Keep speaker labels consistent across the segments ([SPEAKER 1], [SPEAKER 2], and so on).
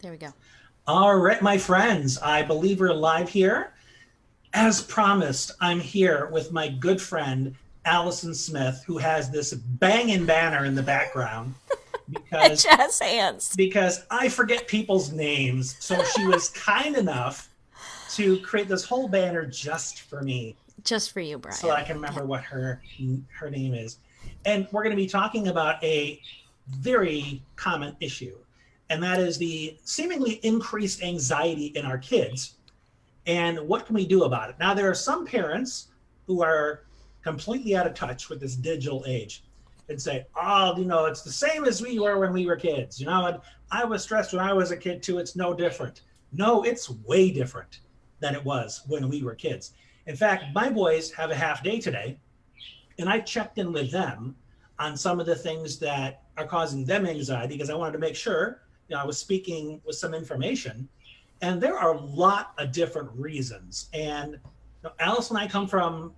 [SPEAKER 1] There we go.
[SPEAKER 2] All right, my friends, I believe we're live here. As promised, I'm here with my good friend, Alison Smith, who has this banging banner in the background because
[SPEAKER 1] Jazz hands.
[SPEAKER 2] because I forget people's names. So she was kind enough to create this whole banner just for me
[SPEAKER 1] Just for you,
[SPEAKER 2] so I
[SPEAKER 1] Brian.
[SPEAKER 2] can
[SPEAKER 1] Yeah.
[SPEAKER 2] remember what her name is. And we're going to be talking about a very common issue, and that is the seemingly increased anxiety in our kids. And what can we do about it? Now, there are some parents who are completely out of touch with this digital age and say, oh, it's the same as we were when we were kids. And I was stressed when I was a kid too. It's no different. No, it's way different than it was when we were kids. In fact, my boys have a half day today, and I checked in with them on some of the things that are causing them anxiety because I wanted to make sure I was speaking with some information. And there are a lot of different reasons. And Alice and I come from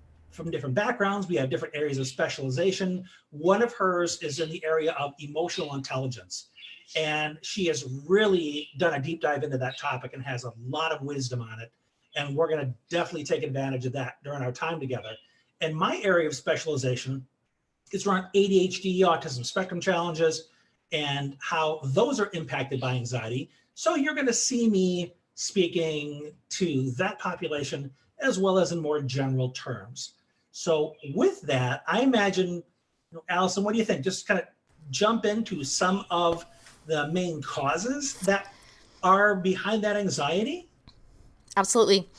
[SPEAKER 2] different backgrounds. We have different areas of specialization. One of hers is in the area of emotional intelligence. And she has really done a deep dive into that topic and has a lot of wisdom on it. And we're going to definitely take advantage of that during our time together. And my area of specialization is around ADHD, autism spectrum challenges, and how those are impacted by anxiety. So you're going to see me speaking to that population as well as in more general terms. So with that, I imagine, Allison, what do you think? Just kind of jump into some of the main causes that are behind that anxiety.
[SPEAKER 1] Absolutely.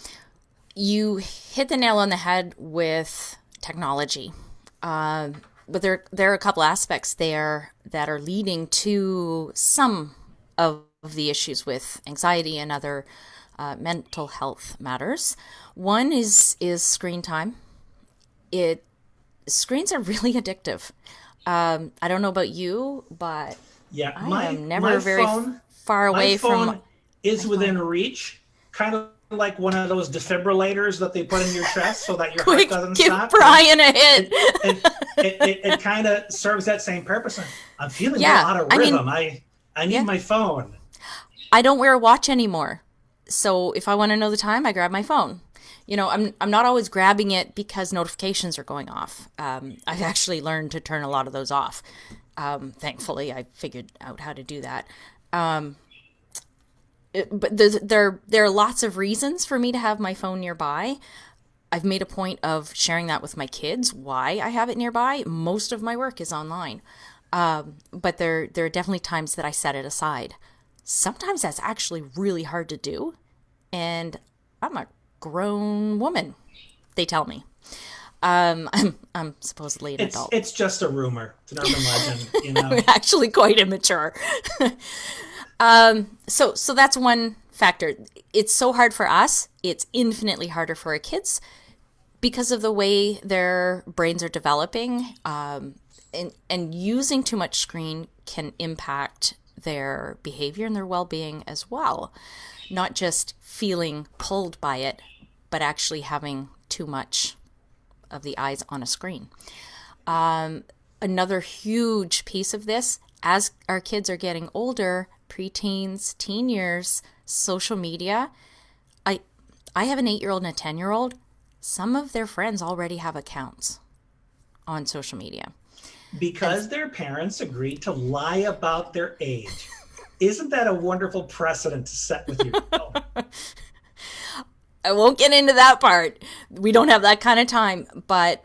[SPEAKER 1] You hit the nail on the head with technology. But there are a couple aspects there that are leading to some of the issues with anxiety and other mental health matters. One is screen time. It Screens are really addictive. I don't know about you, but
[SPEAKER 2] Yeah,
[SPEAKER 1] I
[SPEAKER 2] my
[SPEAKER 1] am
[SPEAKER 2] my
[SPEAKER 1] never very
[SPEAKER 2] phone
[SPEAKER 1] far
[SPEAKER 2] my
[SPEAKER 1] away from
[SPEAKER 2] phone is
[SPEAKER 1] my phone.
[SPEAKER 2] within reach, kind of like one of those defibrillators that they put in your chest so that your heart
[SPEAKER 1] Quick,
[SPEAKER 2] doesn't
[SPEAKER 1] give
[SPEAKER 2] stop.
[SPEAKER 1] Brian a hit.
[SPEAKER 2] It it it kind of serves that same purpose. I'm feeling a little
[SPEAKER 1] Yeah,
[SPEAKER 2] out of
[SPEAKER 1] I mean,
[SPEAKER 2] rhythm. I need
[SPEAKER 1] yeah,
[SPEAKER 2] my phone.
[SPEAKER 1] I don't wear a watch anymore. So if I want to know the time, I grab my phone. I'm not always grabbing it because notifications are going off. I've actually learned to turn a lot of those off. Thankfully, I figured out how to do that. But there are lots of reasons for me to have my phone nearby. I've made a point of sharing that with my kids, why I have it nearby. Most of my work is online. But there are definitely times that I set it aside. Sometimes that's actually really hard to do. And I'm a grown woman, they tell me. I'm supposedly an
[SPEAKER 2] It's
[SPEAKER 1] adult.
[SPEAKER 2] it's just a rumor. It's an urban legend.
[SPEAKER 1] I'm actually quite immature. So that's one factor. It's so hard for us. It's infinitely harder for our kids because of the way their brains are developing. And using too much screen can impact their behavior and their well-being as well. Not just feeling pulled by it, but actually having too much of the eyes on a screen. Another huge piece of this, as our kids are getting older, preteens, teen years, social media. I I have an 8-year-old and a 10-year-old. Some of their friends already have accounts on social media. And
[SPEAKER 2] Because their parents agreed to lie about their age. Isn't that a wonderful precedent to set with your children?
[SPEAKER 1] I won't get into that part. We don't have that kind of time, but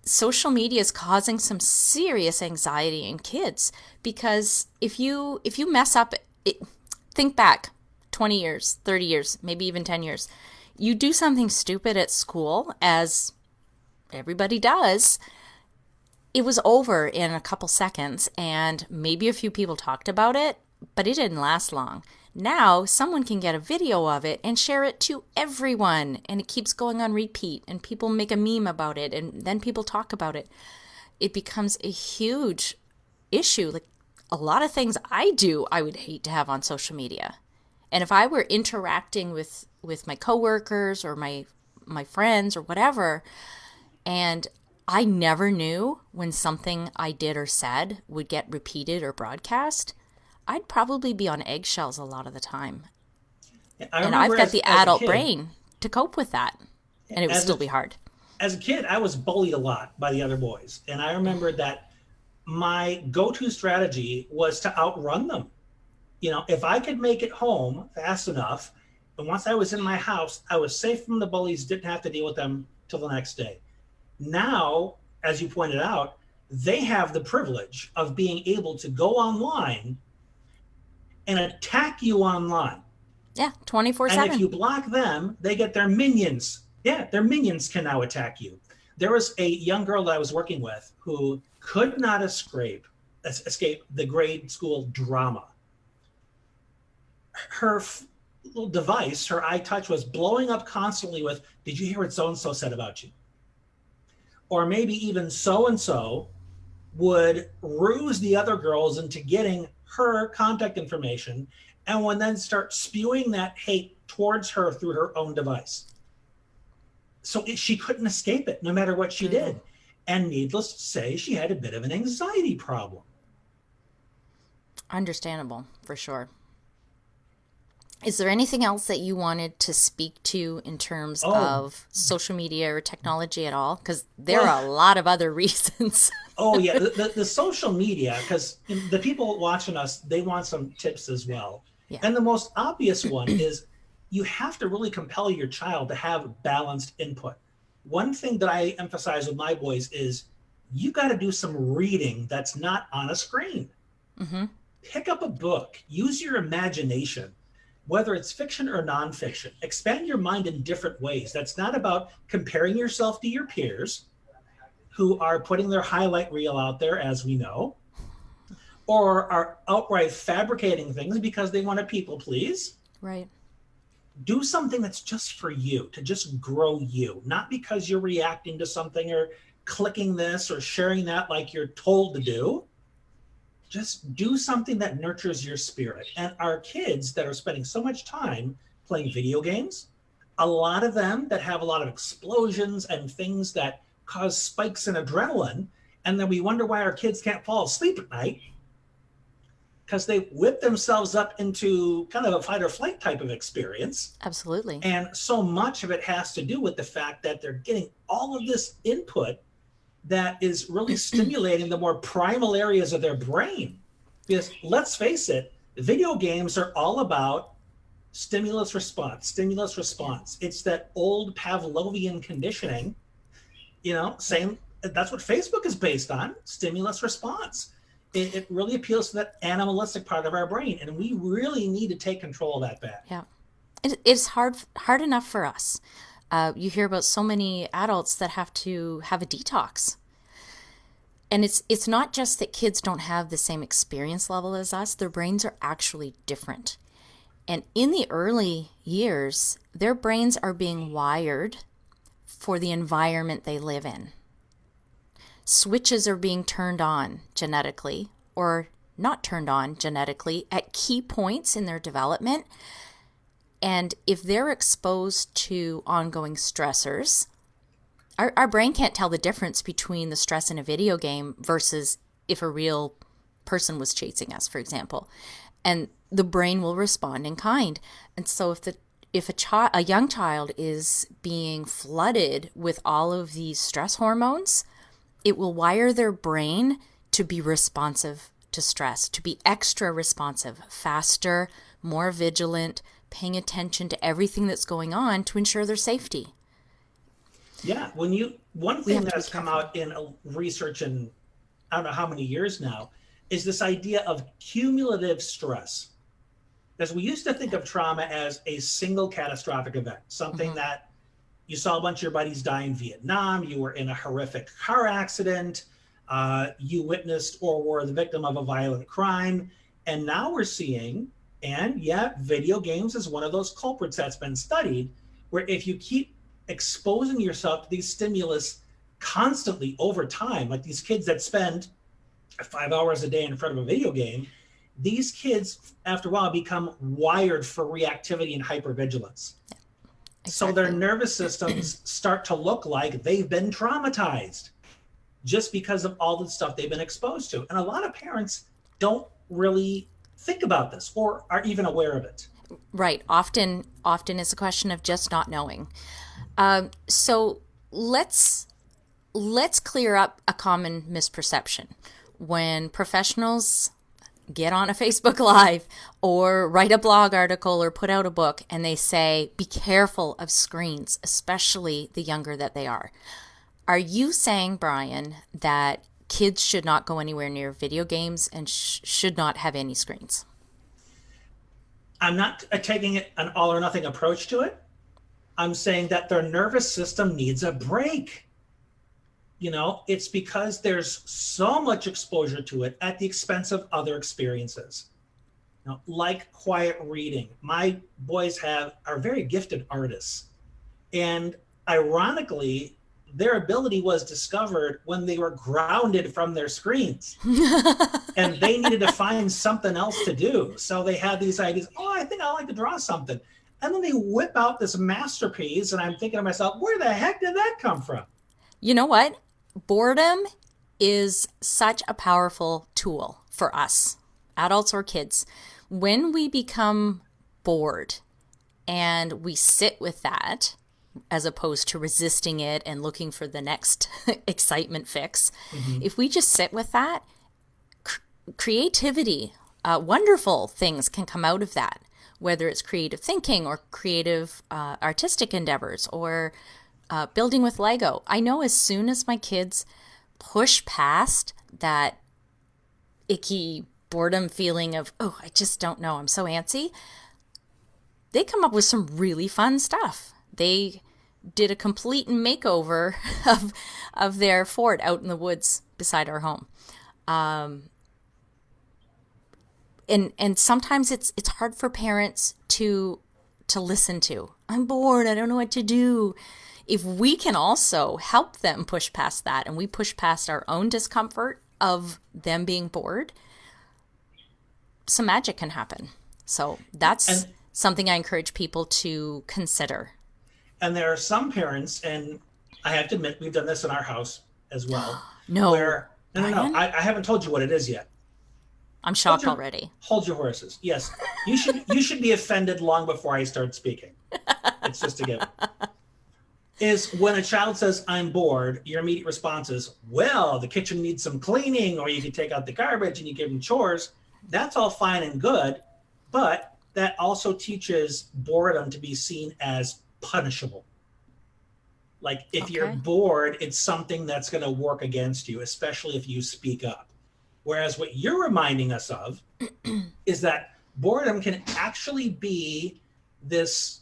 [SPEAKER 1] social media is causing some serious anxiety in kids because if you mess up it, think back 20 years, 30 years, maybe even 10 years. You do something stupid at school, as everybody does, it was over in a couple seconds and maybe a few people talked about it, but it didn't last long. Now someone can get a video of it and share it to everyone, and it keeps going on repeat, and people make a meme about it, and then people talk about it. It becomes a huge issue. Like a lot of things I do, I would hate to have on social media. And if I were interacting with my coworkers or my friends or whatever, and I never knew when something I did or said would get repeated or broadcast, I'd probably be on eggshells a lot of the time.
[SPEAKER 2] I
[SPEAKER 1] And I've
[SPEAKER 2] remember
[SPEAKER 1] got the
[SPEAKER 2] as a
[SPEAKER 1] adult
[SPEAKER 2] kid,
[SPEAKER 1] brain to cope with that. And it would
[SPEAKER 2] as
[SPEAKER 1] still
[SPEAKER 2] a
[SPEAKER 1] be hard.
[SPEAKER 2] as a kid, I was bullied a lot by the other boys, and I remember that my go-to strategy was to outrun them. If I could make it home fast enough, and once I was in my house, I was safe from the bullies, didn't have to deal with them till the next day. Now, as you pointed out, they have the privilege of being able to go online and attack you online.
[SPEAKER 1] Yeah, 24
[SPEAKER 2] And if
[SPEAKER 1] 7.
[SPEAKER 2] you block them, they get their minions. Yeah, their minions can now attack you. There was a young girl that I was working with who could not escape the grade school drama. Her little device, her iTouch, was blowing up constantly with, "Did you hear what so and so said about you?" Or maybe even so and so would ruse the other girls into getting her contact information and would then start spewing that hate towards her through her own device. So she couldn't escape it no matter what she
[SPEAKER 1] Brutal.
[SPEAKER 2] did. And needless to say, she had a bit of an anxiety problem.
[SPEAKER 1] Understandable, for sure. Is there anything else that you wanted to speak to in terms
[SPEAKER 2] Oh,
[SPEAKER 1] of social media or technology at all? Because there
[SPEAKER 2] well,
[SPEAKER 1] are a lot of other reasons.
[SPEAKER 2] oh yeah, the social media, because the people watching us, they want some tips as well.
[SPEAKER 1] Yeah.
[SPEAKER 2] And the most obvious one is you have to really compel your child to have balanced input. One thing that I emphasize with my boys is you got to do some reading that's not on a screen.
[SPEAKER 1] Mm-hmm.
[SPEAKER 2] Pick up a book, use your imagination, whether it's fiction or nonfiction. Expand your mind in different ways. That's not about comparing yourself to your peers who are putting their highlight reel out there, as we know, or are outright fabricating things because they want to people please.
[SPEAKER 1] Right.
[SPEAKER 2] Do something that's just for you, to just grow you, not because you're reacting to something or clicking this or sharing that like you're told to do. Just do something that nurtures your spirit. And our kids that are spending so much time playing video games, a lot of them that have a lot of explosions and things that cause spikes in adrenaline, and then we wonder why our kids can't fall asleep at night because they whip themselves up into kind of a fight or flight type of experience.
[SPEAKER 1] Absolutely.
[SPEAKER 2] And so much of it has to do with the fact that they're getting all of this input that is really stimulating the more primal areas of their brain. Because let's face it, video games are all about stimulus response, stimulus
[SPEAKER 1] Yeah.
[SPEAKER 2] response. It's that old Pavlovian conditioning, same. That's what Facebook is based on, stimulus response. It really appeals to that animalistic part of our brain, and we really need to take control of that back.
[SPEAKER 1] Yeah. It's hard enough for us. You hear about so many adults that have to have a detox. And it's not just that kids don't have the same experience level as us, their brains are actually different. And in the early years, their brains are being wired for the environment they live in. Switches are being turned on genetically or not turned on genetically at key points in their development. And if they're exposed to ongoing stressors, our brain can't tell the difference between the stress in a video game versus if a real person was chasing us, for example. And the brain will respond in kind. And so if a young child is being flooded with all of these stress hormones, it will wire their brain to be responsive to stress, to be extra responsive, faster, more vigilant, paying attention to everything that's going on to ensure their safety.
[SPEAKER 2] Yeah, one
[SPEAKER 1] We
[SPEAKER 2] thing
[SPEAKER 1] have to be
[SPEAKER 2] that's come
[SPEAKER 1] careful.
[SPEAKER 2] out in research in I don't know how many years now is this idea of cumulative stress. Because we used to think of trauma as a single catastrophic event, something
[SPEAKER 1] Mm-hmm.
[SPEAKER 2] that you saw a bunch of your buddies die in Vietnam, you were in a horrific car accident, you witnessed or were the victim of a violent crime. And now we're seeing, and yeah, video games is one of those culprits that's been studied, where if you keep exposing yourself to these stimulus constantly over time, like these kids that spend 5 hours a day in front of a video game, these kids, after a while, become wired for reactivity and hypervigilance. So their
[SPEAKER 1] Exactly.
[SPEAKER 2] nervous systems start to look like they've been traumatized just because of all the stuff they've been exposed to. And a lot of parents don't really think about this or are even aware of it.
[SPEAKER 1] Right. Often it's a question of just not knowing. So let's clear up a common misperception. When professionals get on a Facebook Live or write a blog article or put out a book and they say, be careful of screens, especially the younger that they are. Are you saying, Brian, that kids should not go anywhere near video games and should not have any screens?
[SPEAKER 2] I'm not taking an all or nothing approach to it. I'm saying that their nervous system needs a break. It's because there's so much exposure to it at the expense of other experiences. Like quiet reading. My boys are very gifted artists. And ironically, their ability was discovered when they were grounded from their screens. And they needed to find something else to do. So they had these ideas, I think I like to draw something. And then they whip out this masterpiece, and I'm thinking to myself, where the heck did that come from?
[SPEAKER 1] You know what? Boredom is such a powerful tool for us, adults or kids. When we become bored and we sit with that, as opposed to resisting it and looking for the next excitement fix, if we just sit with that, creativity, wonderful things can come out of that, whether it's creative thinking or creative artistic endeavors or building with Lego. I know as soon as my kids push past that icky boredom feeling of, I just don't know, I'm so antsy, they come up with some really fun stuff. They did a complete makeover of their fort out in the woods beside our home. And sometimes it's hard for parents to listen to. I'm bored, I don't know what to do. If we can also help them push past that and we push past our own discomfort of them being bored, some magic can happen. So that's something I encourage people to consider.
[SPEAKER 2] And there are some parents, and I have to admit, we've done this in our house as well.
[SPEAKER 1] No.
[SPEAKER 2] No, I haven't told you what it is yet.
[SPEAKER 1] I'm shocked already.
[SPEAKER 2] Hold your horses. Yes, you should be offended long before I start speaking. It's just a given. Is when a child says, I'm bored, your immediate response is, well, the kitchen needs some cleaning, or you can take out the garbage and you give them chores. That's all fine and good, but that also teaches boredom to be seen as punishable. Like if you're bored, it's something that's going to work against you, especially if you speak up. Whereas what you're reminding us of is that boredom can actually be this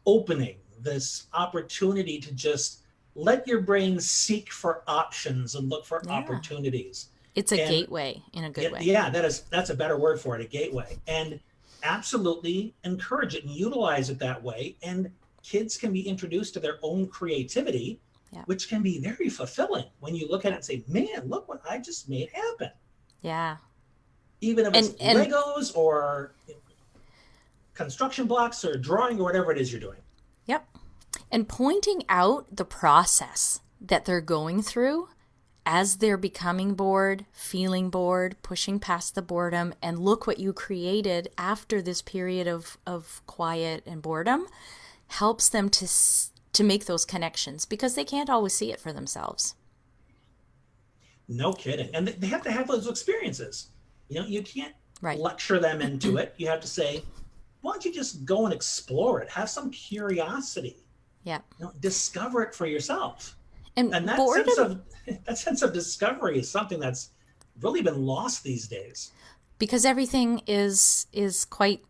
[SPEAKER 2] opening, this opportunity to just let your brain seek for options and look for opportunities.
[SPEAKER 1] It's a gateway in a good way.
[SPEAKER 2] Yeah, that's a better word for it, a gateway. And absolutely encourage it and utilize it that way. And kids can be introduced to their own creativity, which can be very fulfilling when you look at it and say, man, look what I just made happen.
[SPEAKER 1] Yeah.
[SPEAKER 2] Even if it's Legos or construction blocks or drawing or whatever it is you're doing.
[SPEAKER 1] Yep. And pointing out the process that they're going through as they're becoming bored, feeling bored, pushing past the boredom, and look what you created after this period of quiet and boredom helps them to make those connections because they can't always see it for themselves.
[SPEAKER 2] No kidding. And they have to have those experiences. You can't lecture them into it. You have to say, why don't you just go and explore it? Have some curiosity.
[SPEAKER 1] Yeah.
[SPEAKER 2] Discover it for yourself.
[SPEAKER 1] And
[SPEAKER 2] that sense of discovery is something that's really been lost these days.
[SPEAKER 1] Because everything is quite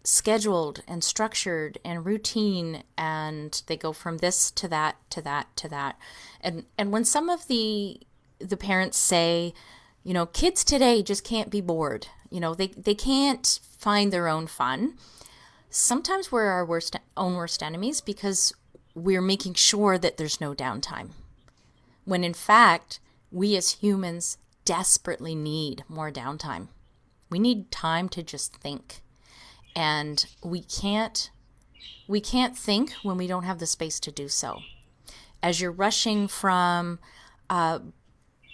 [SPEAKER 1] scheduled and structured and routine, and they go from this to that to that to that. And when some of the parents say, kids today just can't be bored. They can't find their own fun. Sometimes we're our own worst enemies because we're making sure that there's no downtime. When in fact, we as humans desperately need more downtime. We need time to just think. And we can't think when we don't have the space to do so. As you're rushing from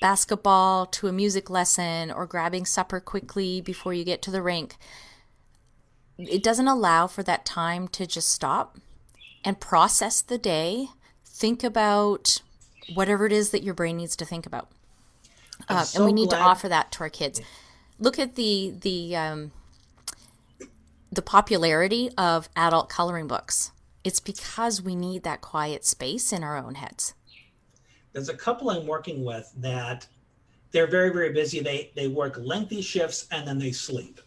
[SPEAKER 1] basketball to a music lesson or grabbing supper quickly before you get to the rink, it doesn't allow for that time to just stop and process the day, think about whatever it is that your brain needs to think about.
[SPEAKER 2] I'm
[SPEAKER 1] And we
[SPEAKER 2] so
[SPEAKER 1] need to
[SPEAKER 2] glad.
[SPEAKER 1] offer that to our kids. Look at the popularity of adult coloring books. It's because we need that quiet space in our own heads.
[SPEAKER 2] There's a couple I'm working with that they're very, very busy. They work lengthy shifts and then they sleep.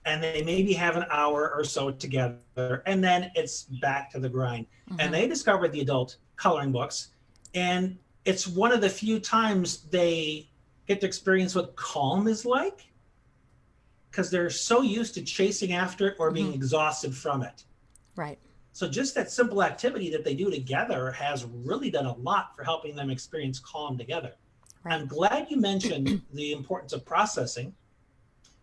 [SPEAKER 2] And they maybe have an hour or so together, and then it's back to the grind. And
[SPEAKER 1] Mm-hmm.
[SPEAKER 2] they discovered the adult coloring books, and it's one of the few times they get to experience what calm is like because they're so used to chasing after it or
[SPEAKER 1] Mm-hmm.
[SPEAKER 2] being exhausted from it.
[SPEAKER 1] Right.
[SPEAKER 2] So just that simple activity that they do together has really done a lot for helping them experience calm together.
[SPEAKER 1] Right.
[SPEAKER 2] I'm glad you mentioned the importance of processing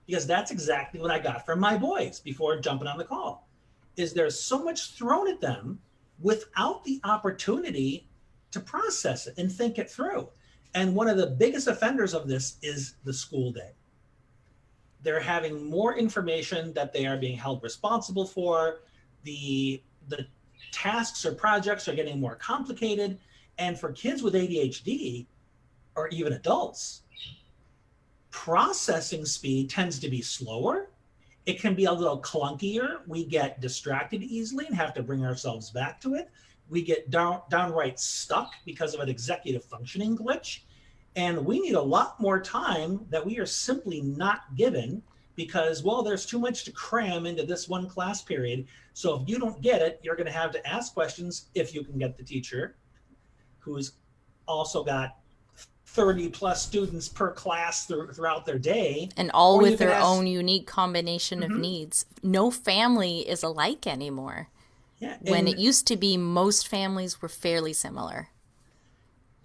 [SPEAKER 2] because that's exactly what I got from my boys before jumping on the call. Is there's so much thrown at them without the opportunity to process it and think it through. And one of the biggest offenders of this is the school day. They're having more information that they are being held responsible for. The tasks or projects are getting more complicated. And for kids with ADHD or even adults, processing speed tends to be slower. It can be a little clunkier. We get distracted easily and have to bring ourselves back to it. We get downright stuck because of an executive functioning glitch. And we need a lot more time that we are simply not given because, well, there's too much to cram into this one class period. So if you don't get it, you're going to have to ask questions if you can get the teacher who's also got 30 plus students per class throughout their day.
[SPEAKER 1] And all
[SPEAKER 2] Or you
[SPEAKER 1] with
[SPEAKER 2] can
[SPEAKER 1] their
[SPEAKER 2] ask,
[SPEAKER 1] own unique combination of
[SPEAKER 2] mhm,
[SPEAKER 1] needs. No family is alike anymore.
[SPEAKER 2] yeah,
[SPEAKER 1] When it used to be, most families were fairly similar.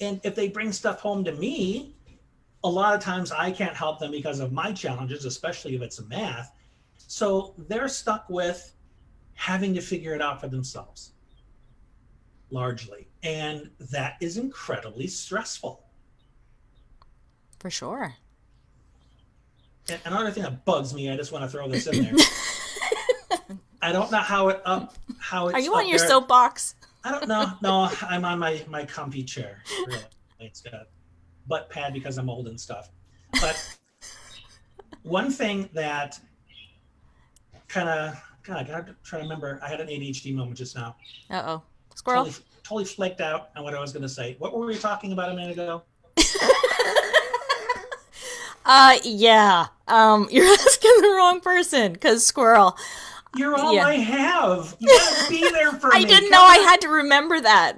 [SPEAKER 2] and if they bring stuff home to me, a lot of times I can't help them because of my challenges, especially if it's math. So they're stuck with having to figure it out for themselves, largely. And that is incredibly stressful.
[SPEAKER 1] For sure.
[SPEAKER 2] And another thing that bugs me, I just want to throw this in there. I don't know how
[SPEAKER 1] Are
[SPEAKER 2] it's
[SPEAKER 1] you on
[SPEAKER 2] up
[SPEAKER 1] your
[SPEAKER 2] there.
[SPEAKER 1] soapbox?
[SPEAKER 2] I don't know. No, I'm on my comfy chair. Really. It's got a butt pad because I'm old and stuff. But one thing that kind of God, I gotta try to remember. I had an ADHD moment just now.
[SPEAKER 1] Uh-oh.
[SPEAKER 2] Totally,
[SPEAKER 1] Squirrel?
[SPEAKER 2] totally flaked out on what I was going to say. What were we talking about a minute ago?
[SPEAKER 1] Yeah. You're asking the wrong person, because squirrel.
[SPEAKER 2] You're all
[SPEAKER 1] Yeah.
[SPEAKER 2] I have. You gotta be there for
[SPEAKER 1] I
[SPEAKER 2] me.
[SPEAKER 1] didn't know
[SPEAKER 2] Come
[SPEAKER 1] I
[SPEAKER 2] on.
[SPEAKER 1] had to remember that.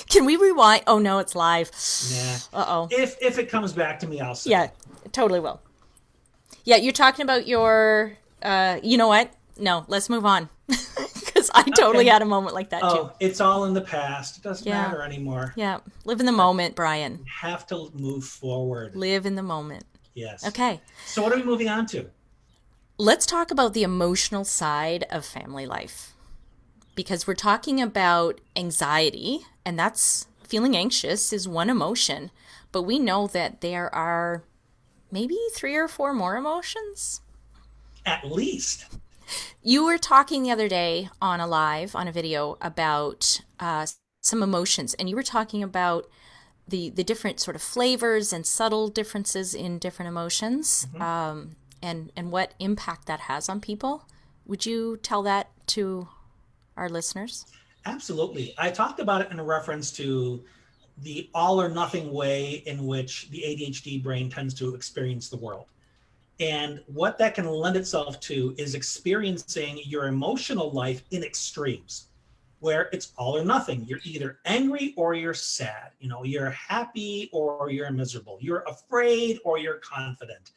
[SPEAKER 1] Can we rewind? Oh, no, it's live.
[SPEAKER 2] Nah.
[SPEAKER 1] Uh-oh.
[SPEAKER 2] If it comes back to me, I'll say
[SPEAKER 1] Yeah,
[SPEAKER 2] it.
[SPEAKER 1] it totally will. Yeah, you're talking about your, you know what? No, let's move on. Because I totally
[SPEAKER 2] Okay.
[SPEAKER 1] had a moment like that too.
[SPEAKER 2] Oh, it's all in the past. It doesn't
[SPEAKER 1] Yeah.
[SPEAKER 2] matter anymore.
[SPEAKER 1] Yeah. Live in the moment, Brian.
[SPEAKER 2] Have to move forward.
[SPEAKER 1] Live in the moment.
[SPEAKER 2] Yes.
[SPEAKER 1] Okay.
[SPEAKER 2] So what are we moving on to?
[SPEAKER 1] Let's talk about the emotional side of family life. Because we're talking about anxiety, and that's feeling anxious is one emotion. But we know that there are maybe 3 or 4 more emotions.
[SPEAKER 2] At least.
[SPEAKER 1] You were talking the other day on a video about some emotions, and you were talking about the different sort of flavors and subtle differences in different emotions,
[SPEAKER 2] Mhm.
[SPEAKER 1] and what impact that has on people. Would you tell that to our listeners?
[SPEAKER 2] Absolutely. I talked about it in a reference to the all or nothing way in which the ADHD brain tends to experience the world. And what that can lend itself to is experiencing your emotional life in extremes, where it's all or nothing. You're either angry or you're sad. You know, you're happy or you're miserable. You're afraid or you're confident.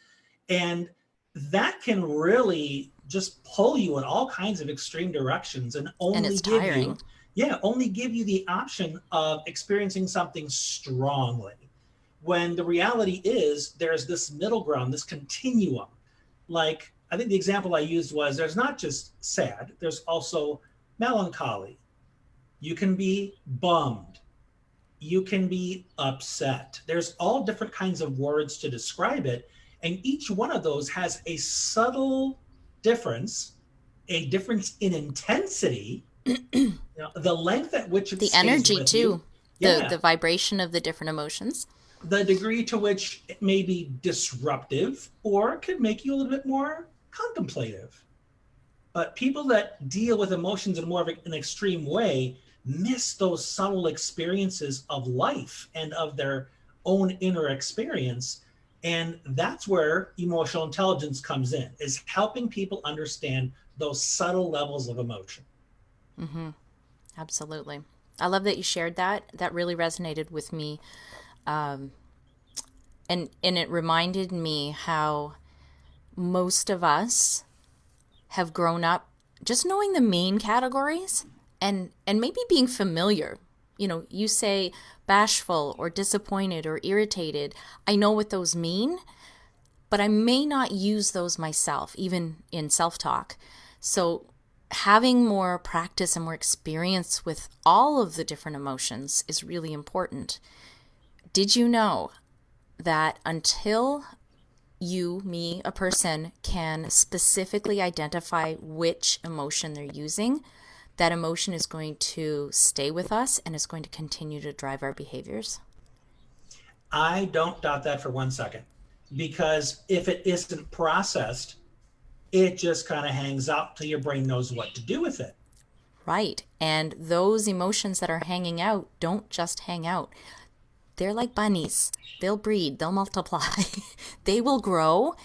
[SPEAKER 2] And that can really just pull you in all kinds of extreme directions and
[SPEAKER 1] And
[SPEAKER 2] only
[SPEAKER 1] it's
[SPEAKER 2] give you,
[SPEAKER 1] tiring.
[SPEAKER 2] yeah, only give you the option of experiencing something strongly. When the reality is there's this middle ground, this continuum. Like, I think the example I used was there's not just sad, there's also melancholy. You can be bummed. You can be upset. There's all different kinds of words to describe it. And each one of those has a subtle difference, a difference in intensity, the length at which it
[SPEAKER 1] The
[SPEAKER 2] stays
[SPEAKER 1] energy
[SPEAKER 2] with you.
[SPEAKER 1] too, the
[SPEAKER 2] Yeah.
[SPEAKER 1] vibration of the different emotions.
[SPEAKER 2] The degree to which it may be disruptive or could make you a little bit more contemplative. But people that deal with emotions in more of an extreme way miss those subtle experiences of life and of their own inner experience. And that's where emotional intelligence comes in, is helping people understand those subtle levels of emotion.
[SPEAKER 1] Mm-hmm. Absolutely. I love that you shared that. That really resonated with me. Um, and it reminded me how most of us have grown up just knowing the main categories and maybe being familiar. You know, you say bashful or disappointed or irritated. I know what those mean, but I may not use those myself, even in self-talk. So having more practice and more experience with all of the different emotions is really important. Did you know that until you, me, a person can specifically identify which emotion they're using, that emotion is going to stay with us and is going to continue to drive our behaviors?
[SPEAKER 2] I don't doubt that for 1 second, because if it isn't processed, it just kind of hangs out till your brain knows what to do with it.
[SPEAKER 1] Right. And those emotions that are hanging out don't just hang out. They're like bunnies. They'll breed, they'll multiply, they will grow.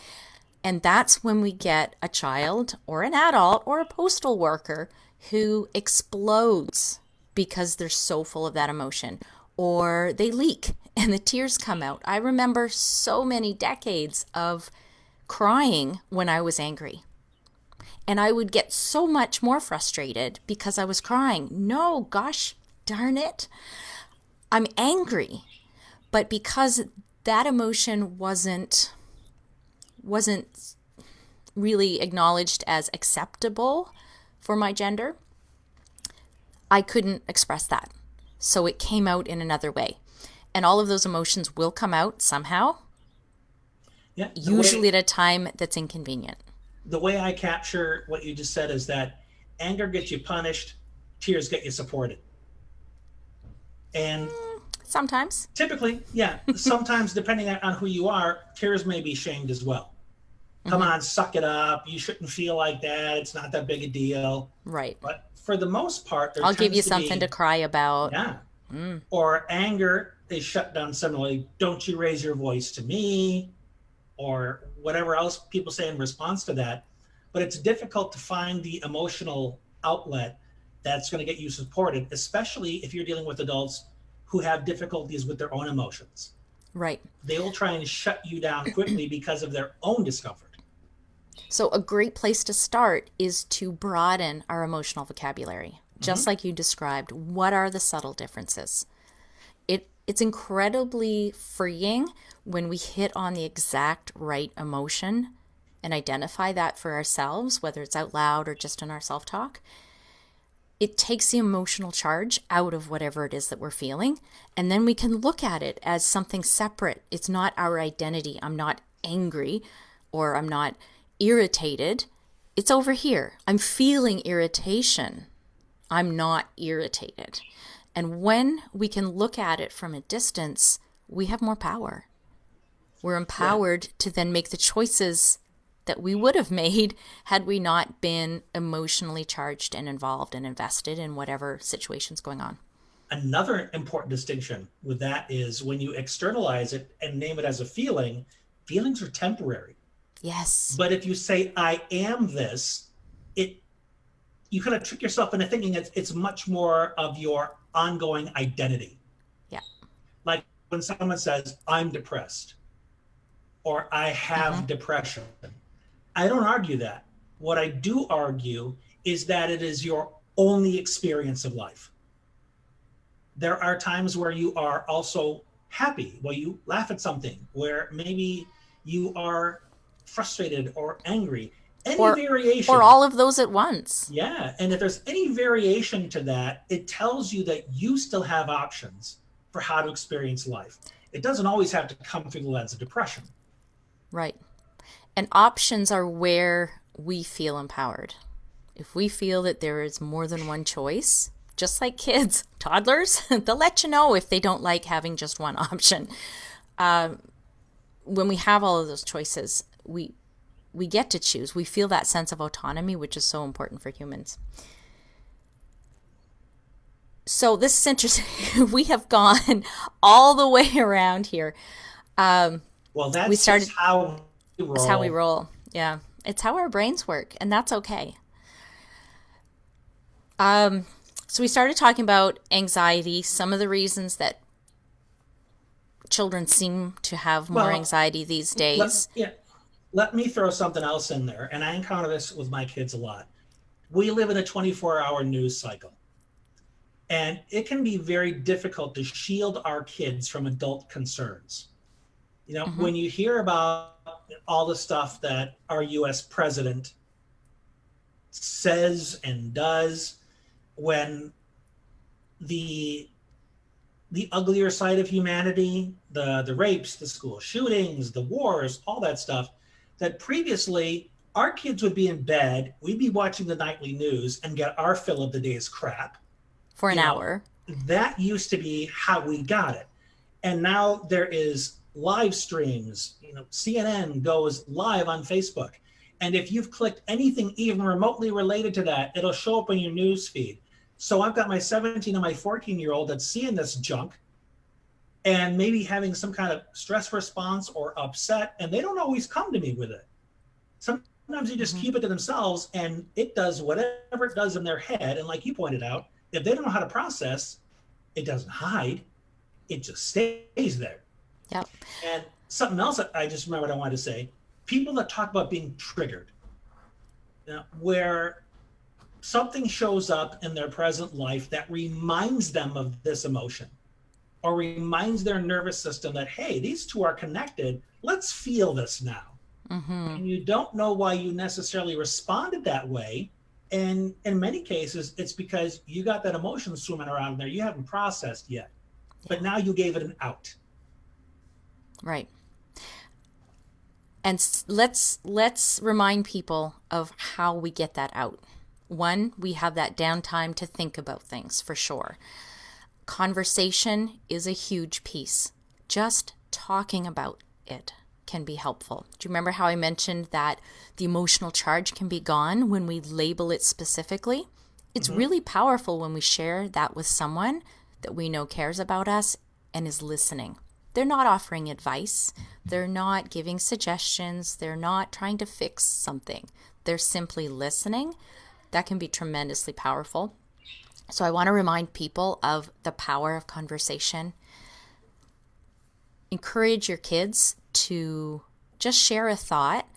[SPEAKER 1] And that's when we get a child or an adult or a postal worker who explodes because they're so full of that emotion, or they leak and the tears come out. I remember so many decades of crying when I was angry. And I would get so much more frustrated because I was crying. No, gosh darn it. I'm angry. But because that emotion wasn't really acknowledged as acceptable for my gender, I couldn't express that. So it came out in another way. And all of those emotions will come out somehow,
[SPEAKER 2] Yeah,
[SPEAKER 1] usually at a time that's inconvenient.
[SPEAKER 2] the way I capture what you just said is that anger gets you punished, tears get you supported. And
[SPEAKER 1] Sometimes.
[SPEAKER 2] typically, yeah, sometimes depending on who you are, tears may be shamed as well. Come
[SPEAKER 1] Mm-hmm.
[SPEAKER 2] on, suck it up. You shouldn't feel like that. It's not that big a deal.
[SPEAKER 1] Right.
[SPEAKER 2] But for the most part, there
[SPEAKER 1] I'll give you
[SPEAKER 2] tends to
[SPEAKER 1] something to
[SPEAKER 2] be,
[SPEAKER 1] cry about.
[SPEAKER 2] yeah,
[SPEAKER 1] Mm.
[SPEAKER 2] or anger is shut down similarly. Don't you raise your voice to me, or whatever else people say in response to that. But it's difficult to find the emotional outlet that's going to get you supported, especially if you're dealing with adults who have difficulties with their own emotions.
[SPEAKER 1] Right.
[SPEAKER 2] They will try and shut you down quickly because of their own discomfort.
[SPEAKER 1] So, a great place to start is to broaden our emotional vocabulary.
[SPEAKER 2] Mm-hmm.
[SPEAKER 1] Just like you described, what are the subtle differences? It's incredibly freeing when we hit on the exact right emotion and identify that for ourselves, whether it's out loud or just in our self talk. It takes the emotional charge out of whatever it is that we're feeling. And then we can look at it as something separate. It's not our identity. I'm not angry or I'm not irritated. It's over here. I'm feeling irritation. I'm not irritated. And when we can look at it from a distance, we have more power. We're
[SPEAKER 2] Yeah.
[SPEAKER 1] empowered to then make the choices that we would have made had we not been emotionally charged and involved and invested in whatever situation's going on.
[SPEAKER 2] Another important distinction with that is when you externalize it and name it as a feeling, feelings are temporary.
[SPEAKER 1] Yes.
[SPEAKER 2] But if you say, I am this, it you kind of trick yourself into thinking it's much more of your ongoing identity.
[SPEAKER 1] Yeah.
[SPEAKER 2] Like when someone says, I'm depressed or I
[SPEAKER 1] Mm-hmm.
[SPEAKER 2] have depression, I don't argue that. What I do argue is that it is your only experience of life. There are times where you are also happy, where you laugh at something, where maybe you are frustrated or angry. Any
[SPEAKER 1] Or or
[SPEAKER 2] variation.
[SPEAKER 1] all of those at once.
[SPEAKER 2] Yeah. And if there's any variation to that, it tells you that you still have options for how to experience life. It doesn't always have to come through the lens of depression.
[SPEAKER 1] Right. And options are where we feel empowered. If we feel that there is more than one choice, just like kids, toddlers, they'll let you know if they don't like having just one option. When we have all of those choices, we get to choose. We feel that sense of autonomy, which is so important for humans. So this is interesting. We have gone all the way around here.
[SPEAKER 2] Well, that's just how we roll.
[SPEAKER 1] It's how we roll. Yeah. It's how our brains work, and that's okay. So we started talking about anxiety, some of the reasons that children seem to have more anxiety these days.
[SPEAKER 2] Let me throw something else in there, and I encounter this with my kids a lot. We live in a 24-hour news cycle, and it can be very difficult to shield our kids from adult concerns. You know, when you hear about all the stuff that our U.S. president says and does, when the uglier side of humanity, the rapes, the school shootings, the wars, all that stuff, that previously our kids would be in bed, we'd be watching the nightly news and get our fill of the day's crap.
[SPEAKER 1] For an hour.
[SPEAKER 2] That used to be how we got it. And now there is live streams. You know, CNN goes live on Facebook. And if you've clicked anything even remotely related to that, it'll show up in your news feed. So I've got my 17 and my 14-year-old that's seeing this junk and maybe having some kind of stress response or upset, and they don't always come to me with it. Sometimes you just keep it to themselves, and it does whatever it does in their head. And like you pointed out, if they don't know how to process, it doesn't hide. It just stays there.
[SPEAKER 1] Yep.
[SPEAKER 2] And something else that I just remembered I wanted to say, people that talk about being triggered, where something shows up in their present life that reminds them of this emotion or reminds their nervous system that, hey, these two are connected. Let's feel this now. And you don't know why you necessarily responded that way. And in many cases, it's because you got that emotion swimming around there you haven't processed yet. But now you gave it an out.
[SPEAKER 1] Right. And let's remind people of how we get that out. One, we have that downtime to think about things, for sure. Conversation is a huge piece. Just talking about it can be helpful. Do you remember how I mentioned that the emotional charge can be gone when we label it specifically? It's really powerful when we share that with someone that we know cares about us and is listening. They're not offering advice. They're not giving suggestions. They're not trying to fix something. They're simply listening. That can be tremendously powerful. So I want to remind people of the power of conversation. Encourage your kids to just share a thought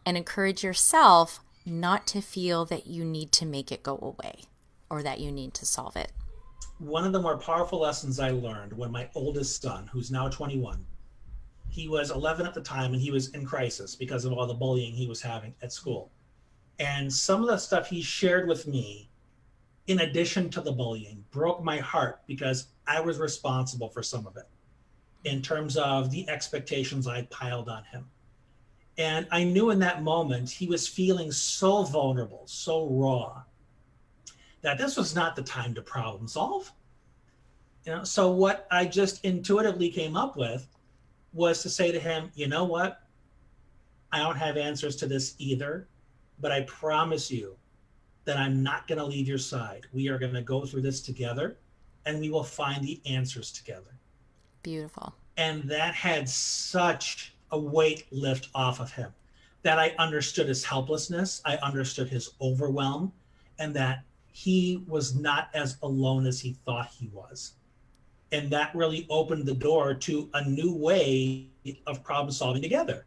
[SPEAKER 1] and encourage yourself not to feel that you need to make it go away or that you need to solve it.
[SPEAKER 2] One of the more powerful lessons I learned when my oldest son, who's now 21, he was 11 at the time, and he was in crisis because of all the bullying he was having at school. And some of the stuff he shared with me, in addition to the bullying, broke my heart because I was responsible for some of it in terms of the expectations I piled on him. And I knew in that moment he was feeling so vulnerable, so raw, that this was not the time to problem solve. So what I just intuitively came up with was to say to him, you know what? I don't have answers to this either, but I promise you that I'm not going to leave your side. We are going to go through this together, and we will find the answers together.
[SPEAKER 1] Beautiful.
[SPEAKER 2] And that had such a weight lift off of him that I understood his helplessness. I understood his overwhelm, and that he was not as alone as he thought he was. And that really opened the door to a new way of problem solving together.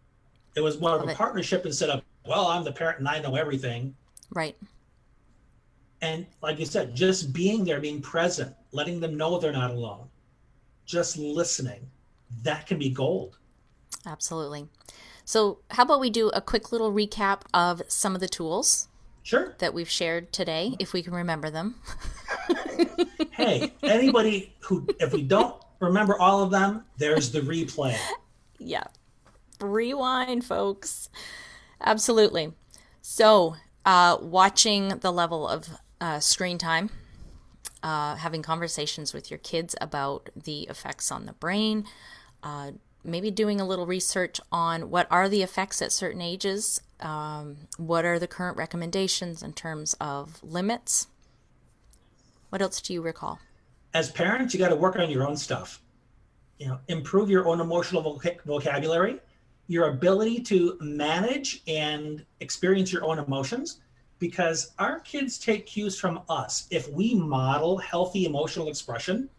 [SPEAKER 2] It was more of a partnership instead of, well, I'm the parent and I know everything.
[SPEAKER 1] Right.
[SPEAKER 2] And like you said, just being there, being present, letting them know they're not alone, just listening, that can be gold.
[SPEAKER 1] Absolutely. So how about we do a quick little recap of some of the tools that we've shared today, if we can remember them.
[SPEAKER 2] Hey, anybody who, if we don't remember all of them, there's the replay.
[SPEAKER 1] Yeah. Rewind, folks. Absolutely. So, watching the level of screen time, having conversations with your kids about the effects on the brain, maybe doing a little research on what are the effects at certain ages, what are the current recommendations in terms of limits. What else do you recall?
[SPEAKER 2] As parents, you got to work on your own stuff. Improve your own emotional vocabulary, your ability to manage and experience your own emotions, because our kids take cues from us. If we model healthy emotional expression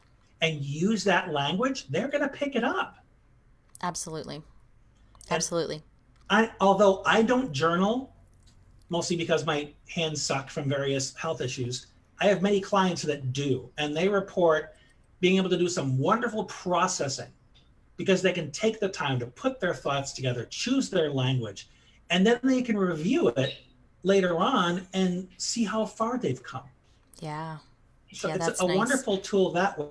[SPEAKER 2] and use that language, they're going to pick it up.
[SPEAKER 1] Absolutely.
[SPEAKER 2] And
[SPEAKER 1] Absolutely.
[SPEAKER 2] although I don't journal, mostly because my hands suck from various health issues, I have many clients that do, and they report being able to do some wonderful processing because they can take the time to put their thoughts together, choose their language, and then they can review it later on and see how far they've come.
[SPEAKER 1] Yeah.
[SPEAKER 2] So
[SPEAKER 1] Yeah,
[SPEAKER 2] it's
[SPEAKER 1] that's
[SPEAKER 2] a
[SPEAKER 1] nice.
[SPEAKER 2] wonderful tool that way.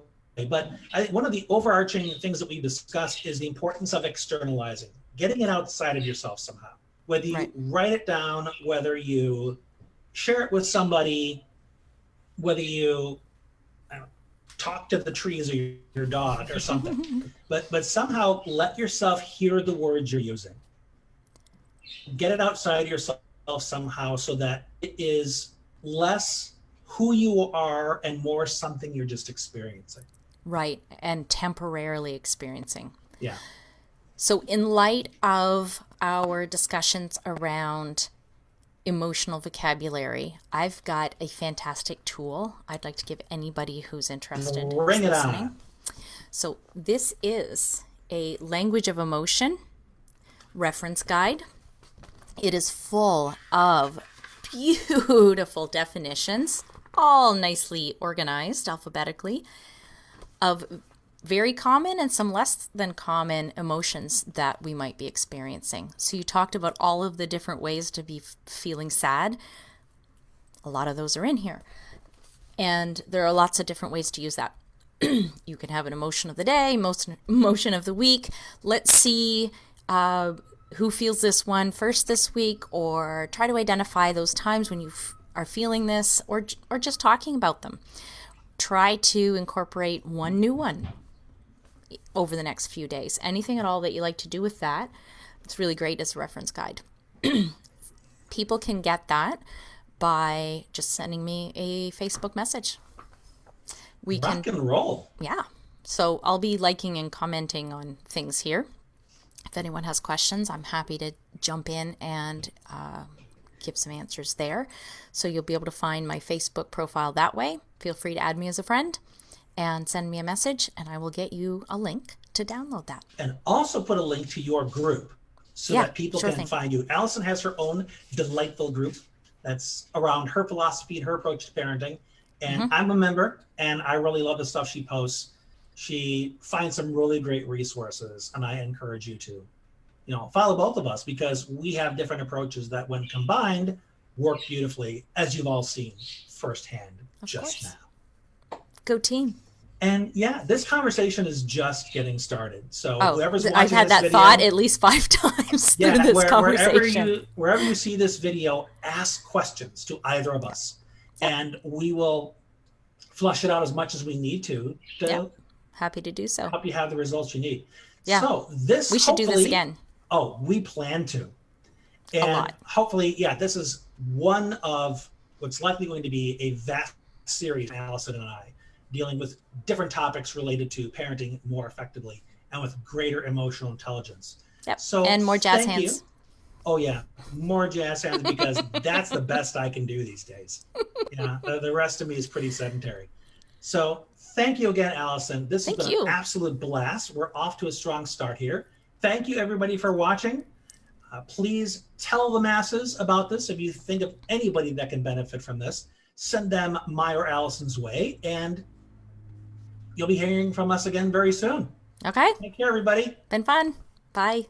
[SPEAKER 2] But I think one of the overarching things that we discussed is the importance of externalizing, getting it outside of yourself somehow. Whether
[SPEAKER 1] Right.
[SPEAKER 2] you write it down, whether you share it with somebody, whether you I don't know, talk to the trees or your dog or something, but somehow let yourself hear the words you're using. Get it outside yourself somehow so that it is less who you are and more something you're just experiencing.
[SPEAKER 1] Right. And temporarily experiencing.
[SPEAKER 2] Yeah.
[SPEAKER 1] So, in light of our discussions around emotional vocabulary, I've got a fantastic tool I'd like to give anybody who's interested, who's
[SPEAKER 2] Bring it
[SPEAKER 1] listening.
[SPEAKER 2] on.
[SPEAKER 1] So, this is a language of emotion reference guide. It is full of beautiful definitions, all nicely organized alphabetically, of very common and some less than common emotions that we might be experiencing. So you talked about all of the different ways to be feeling sad. A lot of those are in here. And there are lots of different ways to use that. You can have an emotion of the day, emotion of the week. Let's see who feels this one first this week, or try to identify those times when you are feeling this, or just talking about them. Try to incorporate one new one over the next few days. Anything at all that you like to do with that, it's really great as a reference guide. People can get that by just sending me a Facebook message. We
[SPEAKER 2] Rock
[SPEAKER 1] can,
[SPEAKER 2] and roll.
[SPEAKER 1] yeah. So I'll be liking and commenting on things here. If anyone has questions, I'm happy to jump in and give some answers there. So you'll be able to find my Facebook profile that way. Feel free to add me as a friend and send me a message, and I will get you a link to download that.
[SPEAKER 2] And also put a link to your group so
[SPEAKER 1] Yeah,
[SPEAKER 2] that people
[SPEAKER 1] sure
[SPEAKER 2] can
[SPEAKER 1] thing.
[SPEAKER 2] find you. Alison has her own delightful group that's around her philosophy and her approach to parenting. And I'm a member, and I really love the stuff she posts. She finds some really great resources, and I encourage you to, follow both of us, because we have different approaches that, when combined, work beautifully, as you've all seen firsthand just now.
[SPEAKER 1] Go team.
[SPEAKER 2] And yeah, this conversation is just getting started. So
[SPEAKER 1] Oh,
[SPEAKER 2] whoever's watching
[SPEAKER 1] I've had
[SPEAKER 2] this
[SPEAKER 1] that
[SPEAKER 2] video,
[SPEAKER 1] thought at least 5 times through
[SPEAKER 2] yeah,
[SPEAKER 1] this conversation.
[SPEAKER 2] wherever you see this video, ask questions to either of us, and we will flush it out as much as we need to
[SPEAKER 1] Happy to do so.
[SPEAKER 2] help you have the results you need.
[SPEAKER 1] Yeah.
[SPEAKER 2] So this
[SPEAKER 1] We should do this again.
[SPEAKER 2] Oh, we plan to.
[SPEAKER 1] A
[SPEAKER 2] And
[SPEAKER 1] lot.
[SPEAKER 2] hopefully, this is one of what's likely going to be a vast series, Alison and I, dealing with different topics related to parenting more effectively and with greater emotional intelligence.
[SPEAKER 1] Yep.
[SPEAKER 2] So
[SPEAKER 1] And more jazz
[SPEAKER 2] thank
[SPEAKER 1] hands.
[SPEAKER 2] you. Oh yeah, more jazz hands, because that's the best I can do these days. Yeah, the rest of me is pretty sedentary. So thank you again, Alison. This has been an absolute blast. We're off to a strong start here. Thank you, everybody, for watching. Please tell the masses about this. If you think of anybody that can benefit from this, send them my or Alison's way, and you'll be hearing from us again very soon.
[SPEAKER 1] Okay.
[SPEAKER 2] Take care, everybody.
[SPEAKER 1] Been fun. Bye.